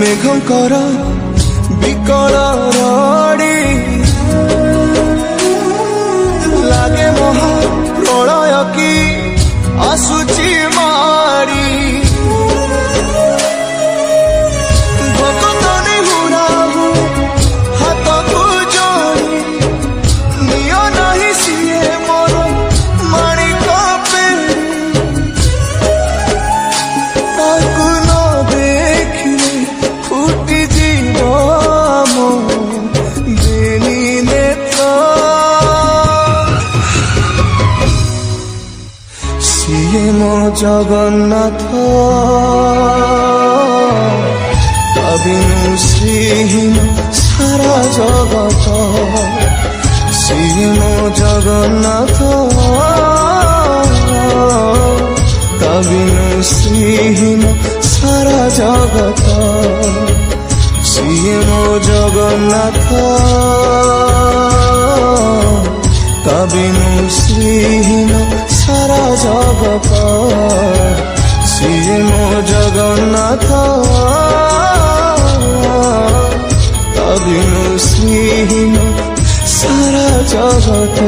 মেঘଙ୍କର ବିକଳ ରଡ଼ି ଲାଗେ ମହା ପ୍ରଳୟ କି ଆସୁଛି ମାଡ଼ି ଭକ୍ତନି ହୁରାହୁ ହାତକୁ ଯୋଡ଼ି ନିଅ ନାହିଁ ସିଏ ମୋର ମାଣିକ ପେଡ଼ି ତାକୁ ନ ଦେଖିଲେ ଫୁଟିଯିବ ମୋ ବେନି ନେତ୍ର ସିଏ ମୋ ଜଗନ୍ନାଥ ତା ବିନୁ ଶ୍ରୀହୀନ ସାରା ଜଗତ ସିଏ ମୋ ଜଗନ୍ନାଥ ତା ବିନୁ ଶ୍ରୀହୀନ ସାରା ଜଗତ ସିଏ ମୋ ଜଗନ୍ନାଥ ତା ବିନୁ ଶ୍ରୀହୀନ ସାରା ଜଗତ ସିଏ ମୋ ଜଗନ୍ନାଥ ତା ବିନୁ ଶ୍ରୀହୀନ ସାରା ଜଗତ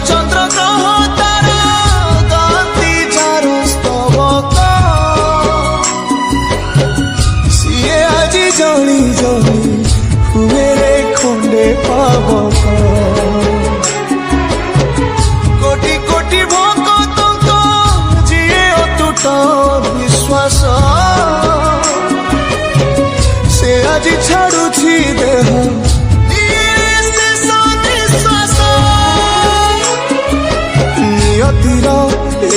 চন্দ্র গ্রহ তারা গাতি যার স্তবক সিয়ে আজি জলি জলি হুয়ে রে খন্ডে পাবক কোটি কোটি ভক্তଙ୍କ যিয়ে অতুট বিশ্বাস সে আজি ছাড়ুছি দেহ নিয়তির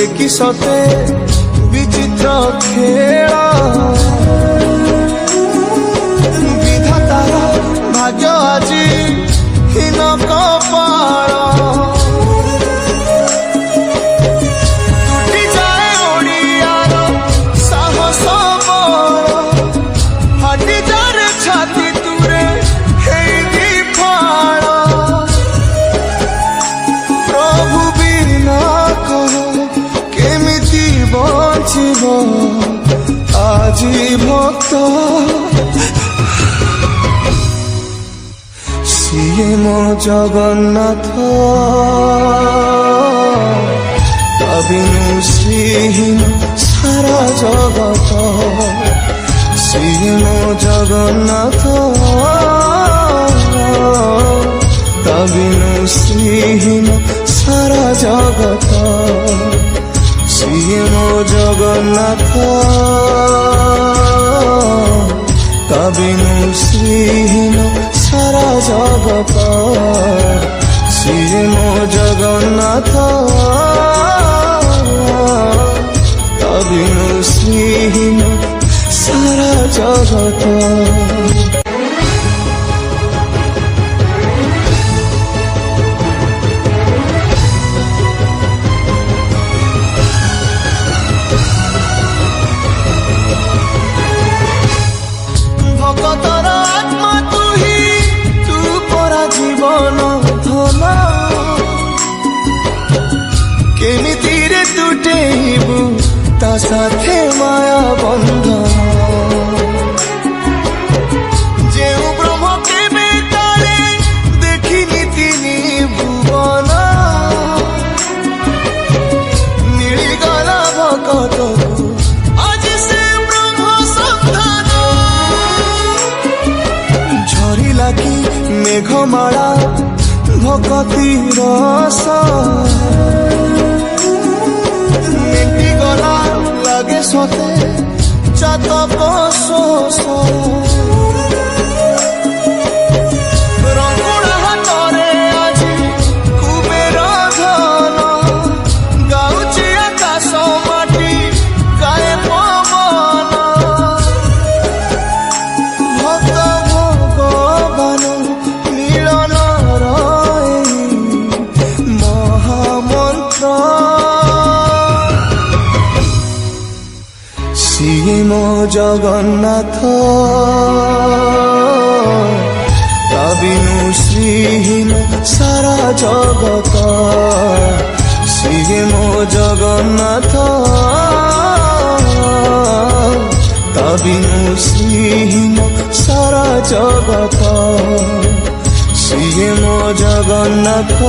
একই সতে বিচিত্র খেল বিধাতার ভাগ্য আজি হীন কপাল টুটি যায় ওড়িয়ার সাহস বল ফাটি যার ছাতি তুরে হেই ফাল প্রভু বিনা কহ কেমিতি বঞ্চিব আজি ভক্ত সিয়ে মো জগন্নাথ তা বিনু শ্রীহীন সারা জগত সিয়ে মো জগন্নাথ তা বিনু শ্রীহীন সারা জগত সিয়ে মো জগন্নাথ তা বিনু শ্রীহীন সারা জগত সিয়ে মো জগন্নাথ তা বিনু শ্রীহীন সারা জগত ভকতর আত্মা তুহি তু পরা জীবন ধন কেমিতিরে তুটেইবু তা সাথে মায়া বন্ধন যেউ ব্রহ্ম কেবে কালে দেখিনি তিনি ভুবন মিলিগলা ভকতকু আজি সে ব্রহ্ম সন্ধান ঝরিলা কি মেঘমালা ভকতি রস মেটি গলা লাগে সতে চাতক শোষ রঙ্গুড়া হাতরে আজি কুবের ধন গাউছি আকাশ মাটি গায়ে পবন ভক্ত ভগবান মিলন মহামন্ত্র ସିଏ ମୋ ଜଗନ୍ନାଥ ତା ବିନୁ ଶ୍ରୀହୀନ ସାରା ଜଗତ ସିଏ ମୋ ଜଗନ୍ନାଥ ତା ବିନୁ ଶ୍ରୀହୀନ ସାରା ଜଗତ ସିଏ ମୋ ଜଗନ୍ନାଥ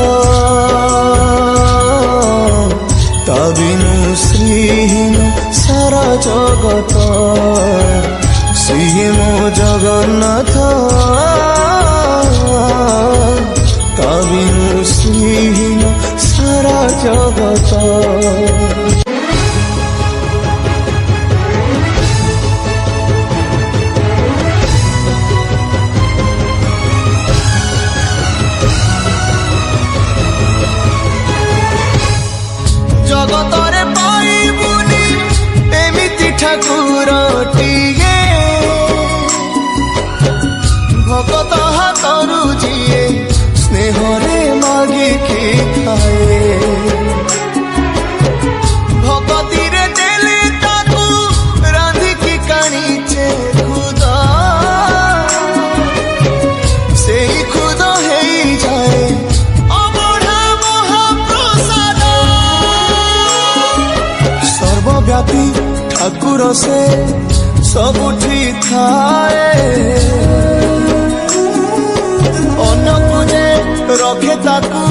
ତା ବିନୁ ଶ୍ରୀହୀନ ସାରା ଜଗତ ସିଏ ମୋ ଜଗନ୍ନାଥ ତା ବିନୁ ଶ୍ରୀହୀନ ସାରା ଜଗତ। ଜଗତରେ ପାଇବୁନି ଏମିତି ଠାକୁରଟିଏ ଭଗତ ହାତରୁ ଯିଏ ସ୍ନେହରେ ମାଗିକି ଖାଏ ଭଗତିରେ ଦେଲେ ତାକୁ ରାନ୍ଧିକି କାଣିଛେ ଖୁଦ ସେଇ ଖୁଦ ହେଇଯାଏ ସର୍ବବ୍ୟାପୀ ଠାକୁର ସେ ସବୁଠି ଥାଏ ଅନ୍ୟକୁ ଯେ ରଖେ ତାକୁ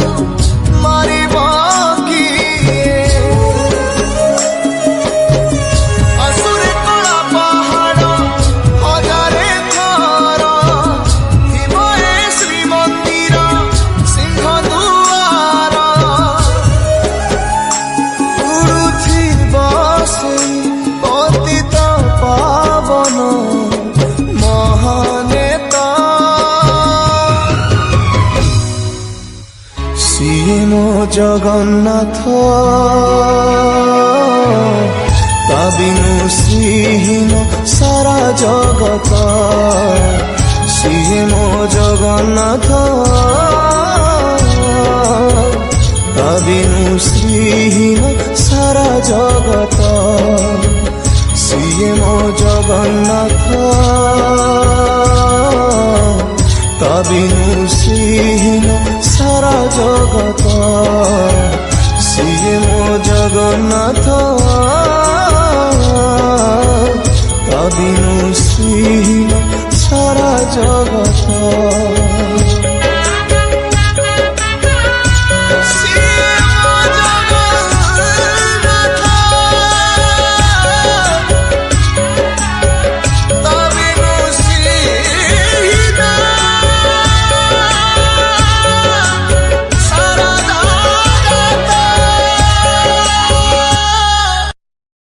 ମାରିବ କିଏ ଆସୁରେ କଳା ପାହାଡ଼ ହଜାରେ ଥର ଥିବ ଏ ଶ୍ରୀମନ୍ଦିର ସିଂହ ଦୁଆର ଉଡୁଥିବ ସେଇ ପତିତ ପାବନ ମହାନେତା ସିଏ ମୋ ଜଗନ୍ନାଥ ତା ବିନୁ ଶ୍ରୀହୀନ ସାରା ଜଗତ ସିଏ ମୋ ଜଗନ୍ନାଥ ତା ବିନୁ ଶ୍ରୀହୀନ ସାରା ଜଗତ ସିଏ ମୋ ଜଗନ୍ନାଥ ତା ବିନୁ ଶ୍ରୀହୀନ ସାରା ଜଗତ।